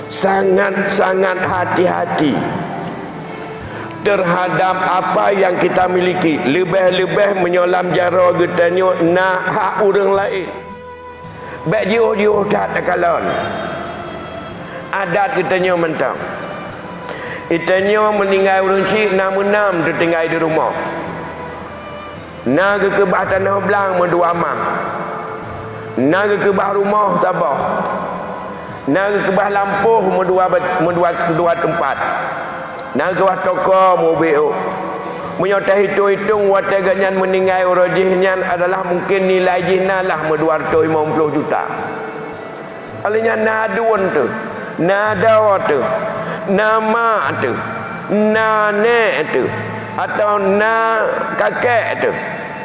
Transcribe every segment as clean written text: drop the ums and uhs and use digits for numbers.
sangat-sangat hati-hati terhadap apa yang kita miliki, lebih-lebih menyolam jara getanya nak hak orang lain. Baik jauh-jauh tak takalon adat kitanya mentang itanya meninggal orang cik nam tertinggal di rumah na ke bah tanah belang mendua mah na ke bah rumah sabah na ke bah lampuh mendua tempat na ke bah toko mobil menyotah hitung-hitung watai ganyan meninggal rojihnya adalah mungkin nilai jihna lah 250 juta. Alanya nadun tu, nadawa tu, nama tu, nane tu, atau na kakek tu,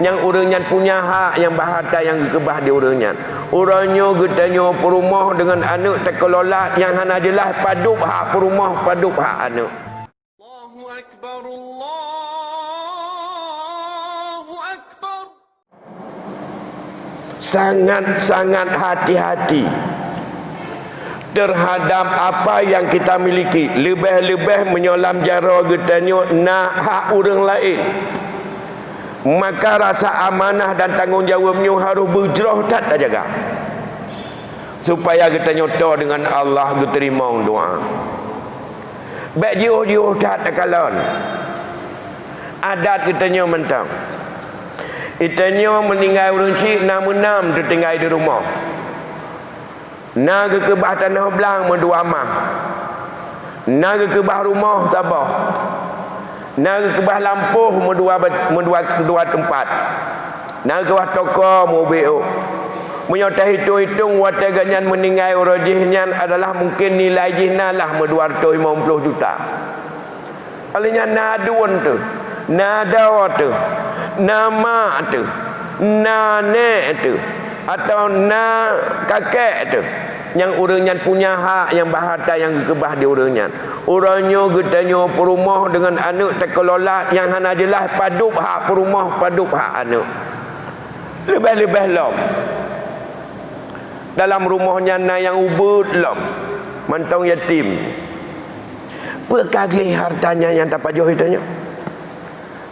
yang orangnya punya hak, yang bahata yang kebah di orangnya. Orangnya getanya perumah dengan anak terkelola yang hana jelas padup hak perumah, padup hak anak. Allahu Akbar, Allahu Akbar. Sangat-sangat hati-hati terhadap apa yang kita miliki, lebih-lebih menyolam jara getanya nak hak orang lain. Maka rasa amanah dan tanggungjawabnya harus berjerah tak jaga supaya kita nyata dengan Allah diterima doa. Baik jauh-jauh tak takalon adat kitanya mentang itanya meninggal orang cik nam tertinggal di rumah na ke bah tanah belang mendua mah na ke bah rumah sabah na ke bah lampuh mendua tempat na ke bah toko mobil menyotah hitung-hitung watai ganyan meninggal rojihnya adalah mungkin nilai jihna lah 250 juta. Alanya nadun tu, nadawa tu, nama tu, nane tu, atau na kakek tu, yang orangnya punya hak, yang bahata yang kebah di orangnya. Orangnya getanya perumah dengan anak terkelola yang hana jelas padup hak perumah, padup hak anak. Lebih-lebih lom dalam rumahnya na yang ubud lom mantong yatim berkagli hartanya yang tak pajuh itanya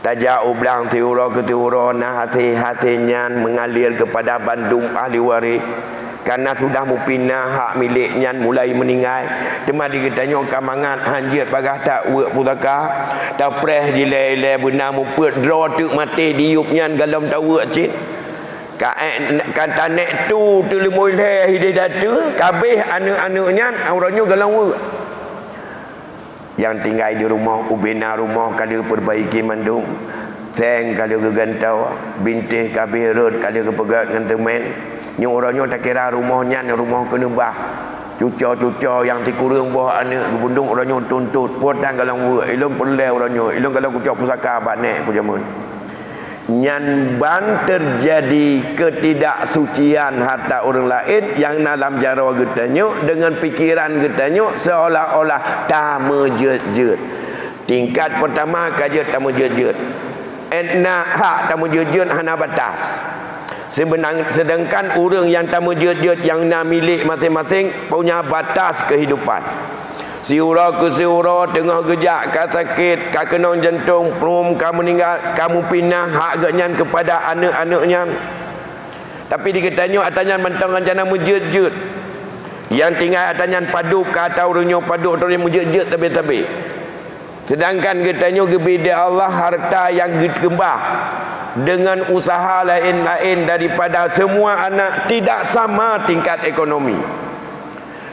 tajak ublang tiura ke tiura na hati-hatinya mengalir kepada Bandung ahli waris karena sudah mupinah hak miliknya mulai meninggal tema dikitanya kamangan hanjir pagah tak buat putaka tak preh jilai-ilai benar muput draw tuk mati diupnya galam tahu cik kata nek tu limoi leh hidup datu kabeh anak-anaknya auranya galau yang tinggal di rumah ubina rumah kali perbaiki mandung seng kali gegantau bintih kabeh rod kali kepegat dengan temen yang orangnya tak kira rumahnya rumah kena bah cuca-cuca yang dikurung bawah anak gebundung orangnya tuntut potang galau ilung perle orangnya ilung kalau kucak pusaka banek pujamun nyan ban terjadi ketidaksucian harta orang lain yang dalam jara getanya dengan pikiran getanya seolah-olah tak menjejut. Tingkat pertama kajet tak menjejut. Etna hak tak menjejut hana batas. Sedangkan orang yang tak menjejut yang nak milik masing-masing punya batas kehidupan. Siura ke siura tengah gejak ka sakit ka kena jantung perum kamu meninggal kamu pindah hak agaknya kepada anak-anaknya tapi dikatanya atanya mentang rencana mujud-jud yang tinggal atanya padup ke atau orangnya padup atau yang mujud-jud tabi-tabi sedangkan katanya gebida Allah harta yang gembah dengan usaha lain-lain daripada semua anak tidak sama tingkat ekonomi.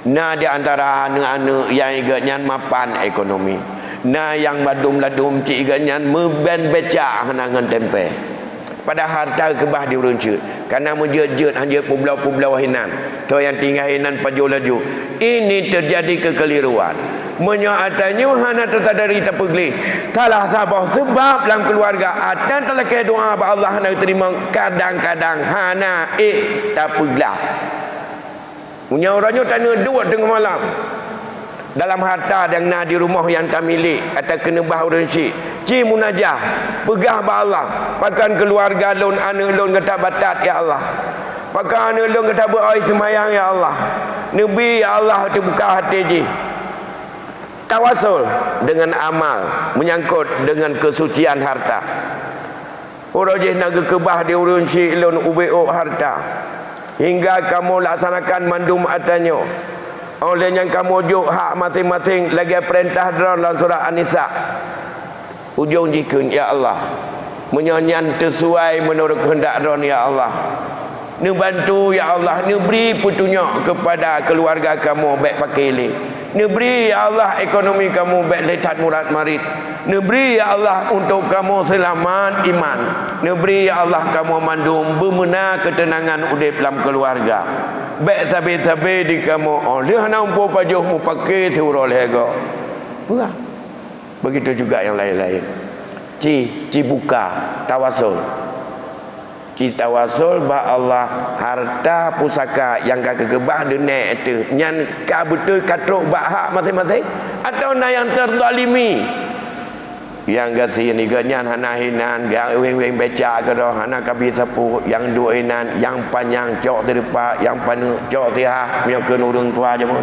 Nah di antara anak-anak yang iganya mapan ekonomi. Nah yang badum-ladum cik iganya meben becak hanangan tempe. Pada harta kebah di uruncut. Karena menjejut hanya pulau-pulau hinan. Tu yang tinggal hinan paju laju. Ini terjadi kekeliruan. Menyaatanya hana tersadari tak pegli. Talah sabah sebab dalam keluarga ada telah ke doa Allah hana terima kadang-kadang hana tak peglah. Punya orangnya tanya dua tengah malam dalam harta yang nak di rumah yang tak milik atau kena bah orang syik ci munajah pegah ba Allah pakan keluarga lon anak lon kata batat ya Allah pakan anak lon kata beroi semayang ya Allah Nabi ya Allah tu buka hati ji. Tawasul dengan amal menyangkut dengan kesucian harta. Orang je nak kebah di urun syilun ubeuk harta. Hingga kamu laksanakan mandum atanyo. Oleh yang kamu ujuk hak masing-masing lagi perintah dalam surah An-Nisa. Ujung jikun ya Allah. Menyanyian sesuai menurut kehendak ron ya Allah. Ni bantu ya Allah, ni beri petunjuk kepada keluarga kamu baik pakai ni. Ni beri ya Allah ekonomi kamu baik letat murad marid. Ni beri ya Allah untuk kamu selamat iman. Ni beri ya Allah kamu mandum bermena ketenangan udip dalam keluarga. Baik sabi-sabi di kamu oleh nampu pajuhmu pakai tiurol hego. Buah. Begitu juga yang lain-lain. Ci buka tawasul. Ci tawasul ba Allah harta pusaka yang kegebah dunia itu nyan ka betul katruk ba hak masing-masing atau na yang terzalimi yang gati ni ganyan hana hinan gang weng-weng beca ke dah hana kabi sapu yang duainan yang panjang cok terdepa yang panu cok tiah punya kenurung tua je pun